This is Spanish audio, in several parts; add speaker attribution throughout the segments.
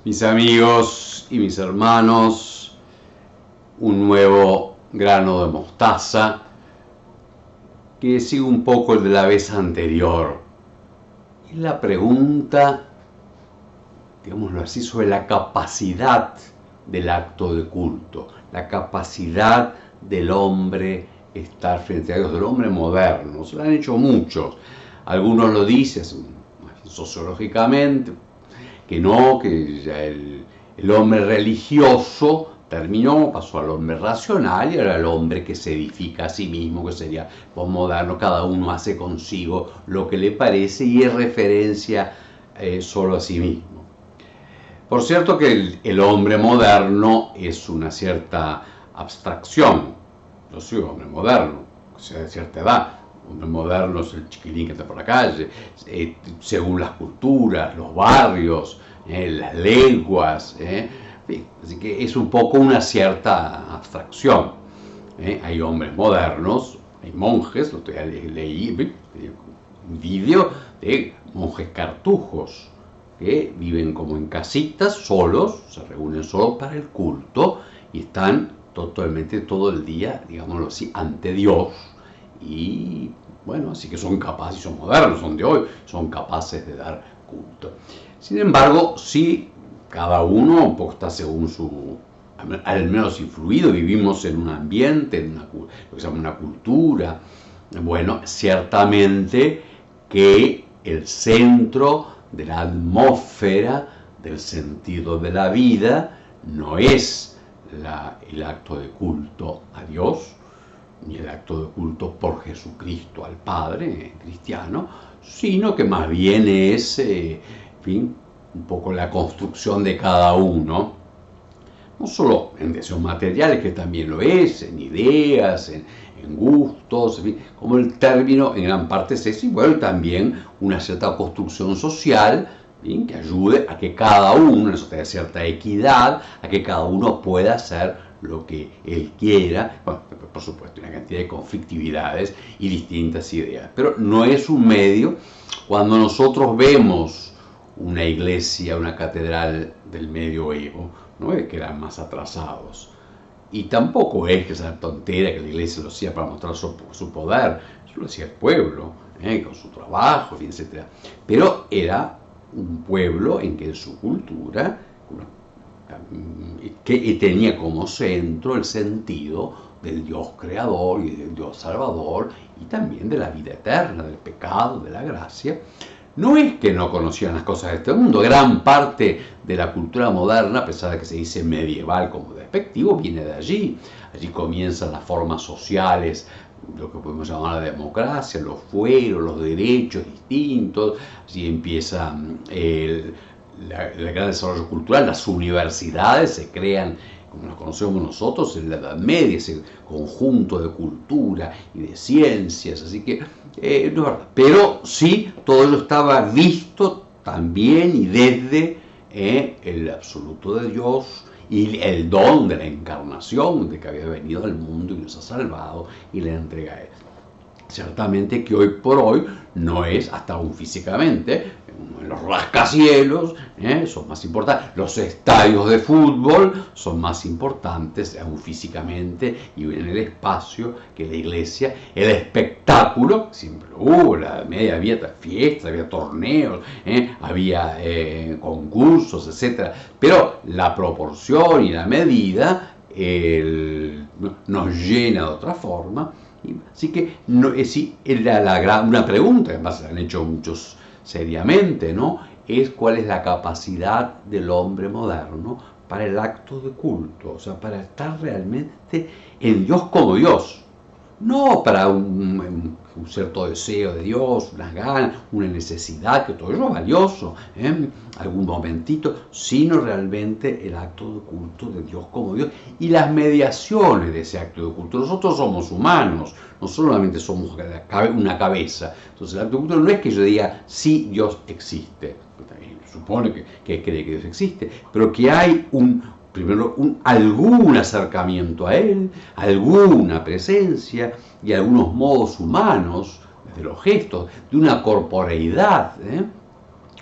Speaker 1: Mis amigos y mis hermanos, un nuevo grano de mostaza que sigue un poco el de la vez anterior. Y la pregunta, digámoslo así, sobre la capacidad del acto de culto, la capacidad del hombre estar frente a Dios, del hombre moderno. Se lo han hecho muchos. Algunos lo dicen sociológicamente, que no, que ya el hombre religioso terminó, pasó al hombre racional y ahora el hombre que se edifica a sí mismo, que sería posmoderno, cada uno hace consigo lo que le parece y es referencia solo a sí mismo. Por cierto que el hombre moderno es una cierta abstracción. Yo soy un hombre moderno, o sea, de cierta edad. El hombre moderno es el chiquilín que está por la calle, según las culturas, los barrios, las lenguas. Así que es un poco una cierta abstracción. Hay hombres modernos, hay monjes, lo leí un vídeo de monjes cartujos que viven como en casitas, solos, se reúnen solo para el culto y están totalmente todo el día, digámoslo así, ante Dios. Y bueno, así que son capaces, son modernos, son de hoy, son capaces de dar culto. Sin embargo, sí, cada uno un poco está según su, al menos influido, vivimos en un ambiente, en lo que se llama una cultura. Bueno, ciertamente que el centro de la atmósfera, del sentido de la vida, no es el acto de culto a Dios, ni el acto de culto por Jesucristo al Padre cristiano, sino que más bien es, en fin, un poco la construcción de cada uno, no solo en deseos materiales, que también lo es, en ideas, en gustos, en fin, como el término en gran parte es eso, y bueno, también una cierta construcción social, ¿bien?, que ayude a que cada uno, eso tenga cierta equidad, a que cada uno pueda hacer lo que él quiera. Bueno, por supuesto, una cantidad de conflictividades y distintas ideas, pero no es un medio. Cuando nosotros vemos una iglesia, una catedral del medioevo, no es que eran más atrasados, y tampoco es que esa tontera que la iglesia lo hacía para mostrar su poder, eso lo hacía el pueblo, con su trabajo, etc. Pero era un pueblo en que en su cultura, que tenía como centro el sentido del Dios creador y del Dios salvador, y también de la vida eterna, del pecado, de la gracia. No es que no conocían las cosas de este mundo, gran parte de la cultura moderna, a pesar de que se dice medieval como despectivo, viene de allí. Allí comienzan las formas sociales, lo que podemos llamar la democracia, los fueros, los derechos distintos. Allí empieza el gran desarrollo cultural, las universidades se crean, como las conocemos nosotros, en la Edad Media, ese conjunto de cultura y de ciencias, así que no es verdad. Pero sí, todo ello estaba visto también y desde el absoluto de Dios y el don de la encarnación, de que había venido al mundo y nos ha salvado y le entrega a él. Ciertamente que hoy por hoy no es, hasta aún físicamente, los rascacielos son más importantes, los estadios de fútbol son más importantes aún físicamente y en el espacio que la iglesia. El espectáculo siempre lo hubo, la media había fiestas, había torneos, había concursos, etc. Pero la proporción y la medida nos llena de otra forma. Así que no, una pregunta que además se han hecho muchos seriamente, ¿no?, es cuál es la capacidad del hombre moderno para el acto de culto, o sea, para estar realmente en Dios como Dios, no para un cierto deseo de Dios, unas ganas, una necesidad, que todo eso es valioso, algún momentito, sino realmente el acto de culto de Dios como Dios y las mediaciones de ese acto de culto. Nosotros somos humanos, no solamente somos una cabeza. Entonces el acto de culto no es que yo diga sí, Dios existe, supone que cree que Dios existe, pero que hay primero algún acercamiento a Él, alguna presencia y algunos modos humanos, de los gestos, de una corporeidad.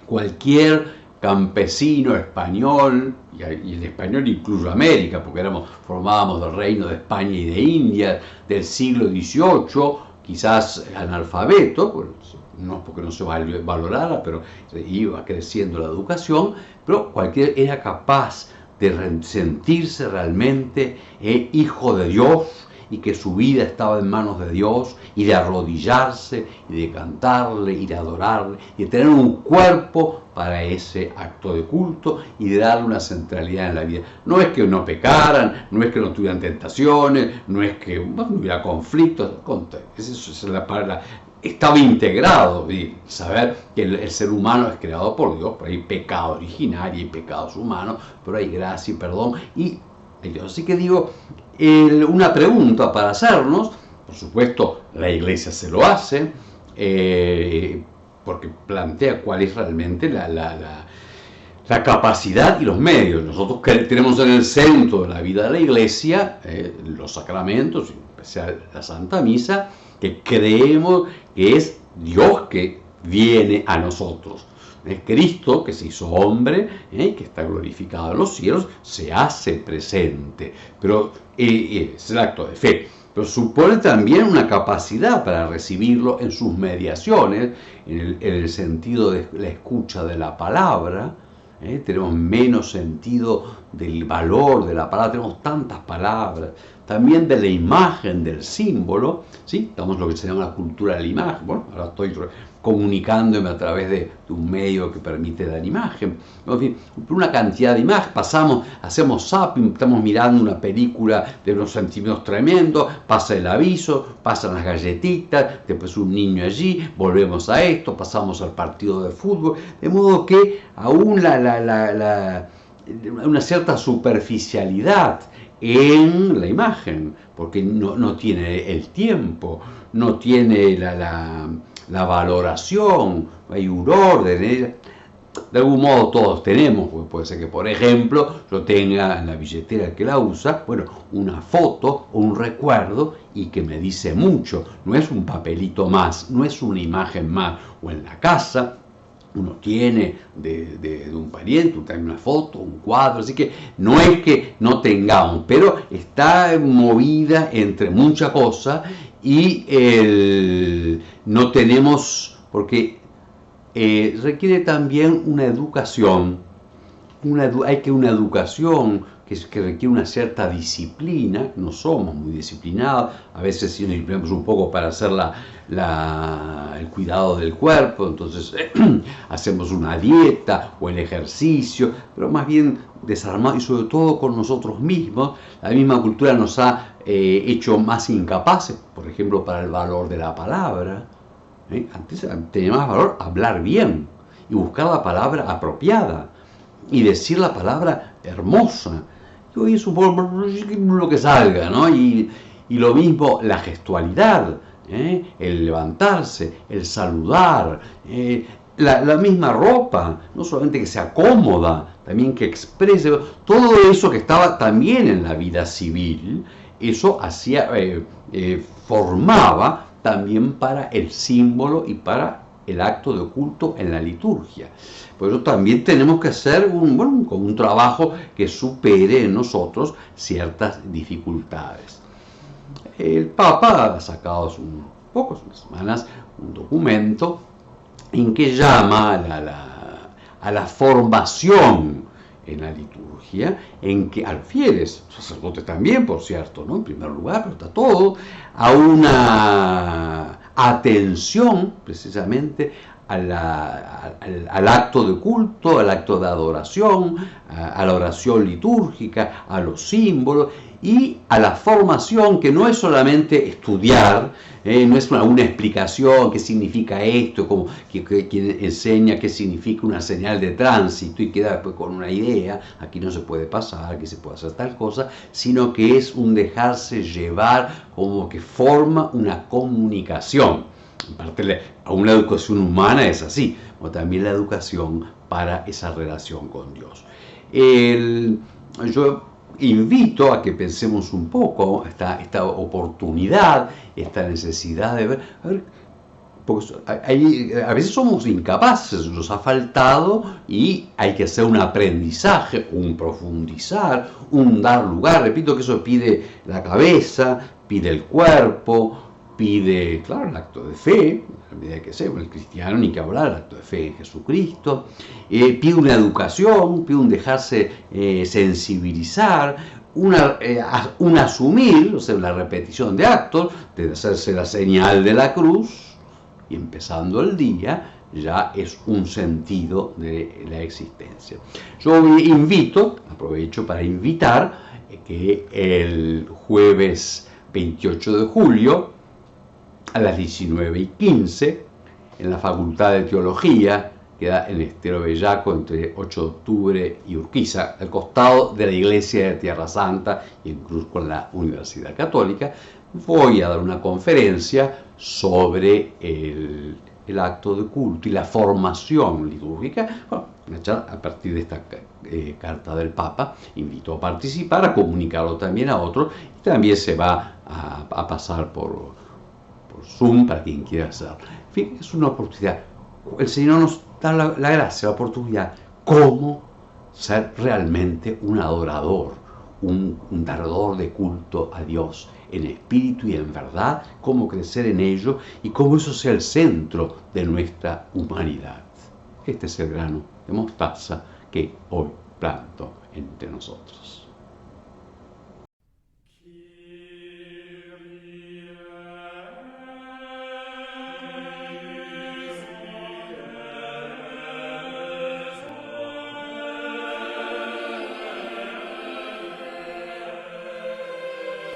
Speaker 1: Cualquier campesino español, y el español incluye América, porque formábamos del reino de España y de India, del siglo XVIII, quizás analfabeto, no porque no se valorara, pero iba creciendo la educación, pero cualquiera era capaz de sentirse realmente hijo de Dios, y que su vida estaba en manos de Dios, y de arrodillarse, y de cantarle, y de adorarle, y de tener un cuerpo para ese acto de culto, y de darle una centralidad en la vida. No es que no pecaran, no es que no tuvieran tentaciones, no es que no hubiera conflictos, esa es la palabra. Estaba integrado, y saber que el ser humano es creado por Dios, pero hay pecado original y hay pecados humanos, pero hay gracia y perdón, y así que digo, una pregunta para hacernos, por supuesto la Iglesia se lo hace, porque plantea cuál es realmente la capacidad y los medios. Nosotros tenemos en el centro de la vida de la Iglesia los sacramentos, en especial la Santa Misa, que creemos que es Dios que viene a nosotros. Es Cristo que se hizo hombre, que está glorificado en los cielos, se hace presente, pero es el acto de fe. Pero supone también una capacidad para recibirlo en sus mediaciones, en el sentido de la escucha de la palabra. Tenemos menos sentido del valor de la palabra, tenemos tantas palabras, también de la imagen, del símbolo, ¿sí? Estamos en lo que se llama la cultura de la imagen. Bueno, ahora estoy comunicándome a través de un medio que permite dar imagen. En fin, una cantidad de imágenes, hacemos zapping, estamos mirando una película de unos sentimientos tremendos, pasa el aviso, pasan las galletitas, después un niño allí, volvemos a esto, pasamos al partido de fútbol, de modo que aún una cierta superficialidad en la imagen, porque no tiene el tiempo, no tiene la valoración, hay un orden. De algún modo todos tenemos, porque puede ser que, por ejemplo, yo tenga en la billetera que la usa, bueno, una foto o un recuerdo, y que me dice mucho. No es un papelito más, no es una imagen más. O en la casa uno tiene de un pariente, una foto, un cuadro, así que no es que no tengamos, pero está movida entre muchas cosas, y no tenemos, porque requiere también una educación, una educación que requiere una cierta disciplina. No somos muy disciplinados, a veces sí nos disciplinamos un poco para hacer el cuidado del cuerpo, entonces hacemos una dieta o el ejercicio, pero más bien desarmado, y sobre todo con nosotros mismos. La misma cultura nos ha hecho más incapaces, por ejemplo, para el valor de la palabra. Antes tenía más valor hablar bien y buscar la palabra apropiada y decir la palabra hermosa. Y hoy es lo que salga, ¿no? Y lo mismo la gestualidad, el levantarse, el saludar, la misma ropa, no solamente que sea cómoda, también que exprese, todo eso que estaba también en la vida civil, eso formaba también para el símbolo y para el acto de culto en la liturgia. Por eso también tenemos que hacer un trabajo que supere en nosotros ciertas dificultades. El Papa ha sacado hace unas semanas un documento en que llama a la formación en la liturgia, en que a los fieles, sacerdotes también, por cierto, ¿no? En primer lugar, pero está todo, a una atención precisamente al acto de culto, al acto de adoración, a la oración litúrgica, a los símbolos, y a la formación, que no es solamente estudiar, no es una explicación qué significa esto, como quien enseña qué significa una señal de tránsito y queda después con una idea, aquí no se puede pasar, aquí se puede hacer tal cosa, sino que es un dejarse llevar, como que forma una comunicación. En parte, a una educación humana es así, o también la educación para esa relación con Dios. Yo invito a que pensemos un poco esta oportunidad, esta necesidad de ver Porque a veces somos incapaces, nos ha faltado y hay que hacer un aprendizaje, un profundizar, un dar lugar. Repito que eso pide la cabeza, pide el cuerpo, pide, claro, el acto de fe, a medida que sea el cristiano, ni que hablar, el acto de fe en Jesucristo, pide una educación, pide un dejarse sensibilizar, un asumir, o sea, la repetición de actos, de hacerse la señal de la cruz, y empezando el día ya es un sentido de la existencia. Yo invito, aprovecho para invitar, que el jueves 28 de julio, a las 19:15, en la Facultad de Teología, queda en Estero Bellaco, entre 8 de octubre y Urquiza, al costado de la Iglesia de Tierra Santa y en cruz con la Universidad Católica, voy a dar una conferencia sobre el acto de culto y la formación litúrgica. Bueno, a partir de esta carta del Papa, invito a participar, a comunicarlo también a otros, y también se va a pasar por Zoom para quien quiera hacerlo. En fin, es una oportunidad. El Señor nos da la gracia, la oportunidad, cómo ser realmente un adorador, un dador de culto a Dios en espíritu y en verdad, cómo crecer en ello y cómo eso sea el centro de nuestra humanidad. Este es el grano de mostaza que hoy planto entre nosotros.